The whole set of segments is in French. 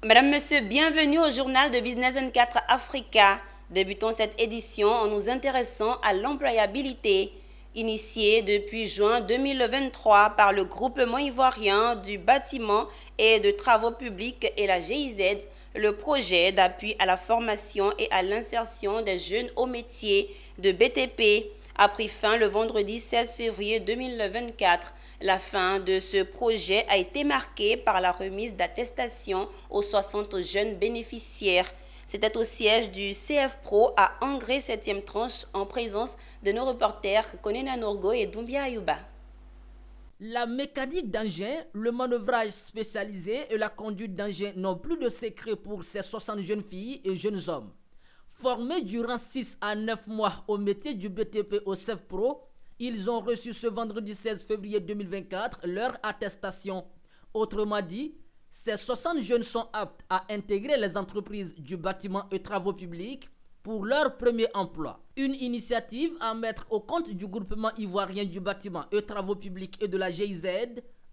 Mesdames, Messieurs, bienvenue au journal de Business 24 Africa. Débutons cette édition en nous intéressant à l'employabilité. Initiée depuis juin 2023 par le groupement ivoirien du bâtiment et de travaux publics et la GIZ, le projet d'appui à la formation et à l'insertion des jeunes au métier de BTP a pris fin le vendredi 16 février 2024. La fin de ce projet a été marquée par la remise d'attestations aux 60 jeunes bénéficiaires. C'était au siège du CF Pro à Angré 7e tranche en présence de nos reporters Konena Norgo et Doumbia Ayouba. La mécanique d'engin, le manœuvrage spécialisé et la conduite d'engin n'ont plus de secret pour ces 60 jeunes filles et jeunes hommes. Formés durant 6 à 9 mois au métier du BTP au CF Pro, ils ont reçu ce vendredi 16 février 2024 leur attestation. Autrement dit, ces 60 jeunes sont aptes à intégrer les entreprises du bâtiment et travaux publics pour leur premier emploi. Une initiative à mettre au compte du groupement ivoirien du bâtiment et travaux publics et de la GIZ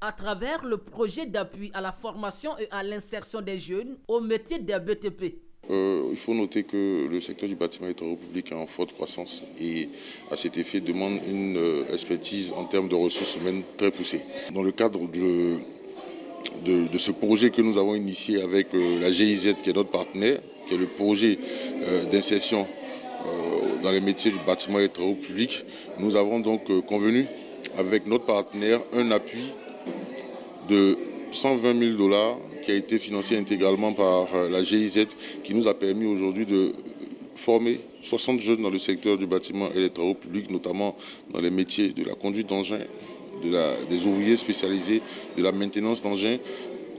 à travers le projet d'appui à la formation et à l'insertion des jeunes au métier des BTP. Il faut noter que le secteur du bâtiment et des travaux publics est en forte croissance et à cet effet demande une expertise en termes de ressources humaines très poussée. Dans le cadre de ce projet que nous avons initié avec la GIZ qui est notre partenaire, qui est le projet d'insertion dans les métiers du bâtiment et des travaux publics, nous avons donc convenu avec notre partenaire un appui de 120 000 $ qui a été financé intégralement par la GIZ, qui nous a permis aujourd'hui de former 60 jeunes dans le secteur du bâtiment et des travaux publics, notamment dans les métiers de la conduite d'engins, des ouvriers spécialisés, de la maintenance d'engins,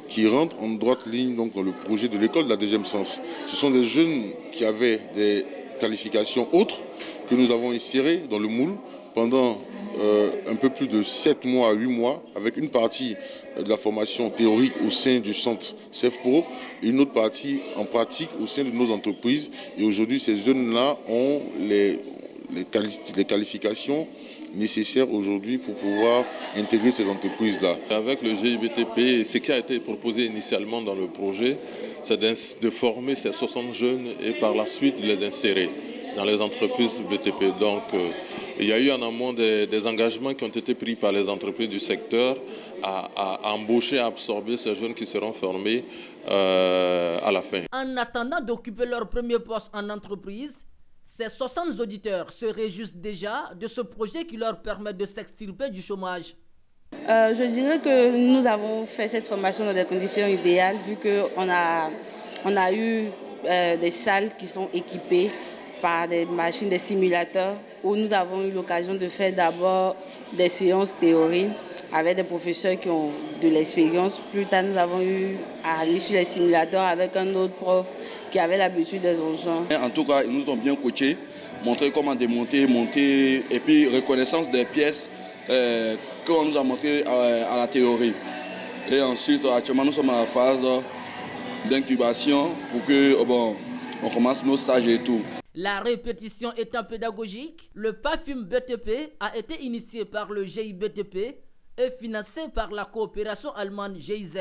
qui rentrent en droite ligne donc, dans le projet de l'école de la deuxième sens. Ce sont des jeunes qui avaient des qualifications autres que nous avons insérées dans le moule pendant un peu plus de 7 mois à 8 mois, avec une partie de la formation théorique au sein du centre CEFPRO et une autre partie en pratique au sein de nos entreprises. Et aujourd'hui, ces jeunes-là ont les qualifications nécessaires aujourd'hui pour pouvoir intégrer ces entreprises-là. Avec le GIBTP, ce qui a été proposé initialement dans le projet, c'est de former ces 60 jeunes et par la suite de les insérer dans les entreprises BTP. Donc, il y a eu en amont des engagements qui ont été pris par les entreprises du secteur à embaucher, à absorber ces jeunes qui seront formés à la fin. En attendant d'occuper leur premier poste en entreprise, ces 60 auditeurs se réjouissent déjà de ce projet qui leur permet de s'extirper du chômage. Je dirais que nous avons fait cette formation dans des conditions idéales vu qu'on a eu des salles qui sont équipées par des machines, des simulateurs, où nous avons eu l'occasion de faire d'abord des séances théoriques avec des professeurs qui ont de l'expérience. Plus tard, nous avons eu à aller sur les simulateurs avec un autre prof qui avait l'habitude des engins. En tout cas, ils nous ont bien coachés, montré comment démonter, monter, et puis reconnaissance des pièces qu'on nous a montrées à la théorie. Et ensuite, actuellement, nous sommes à la phase d'incubation pour que on commence nos stages et tout. La répétition étant pédagogique, le PAFUM BTP a été initié par le GIBTP et financé par la coopération allemande GIZ.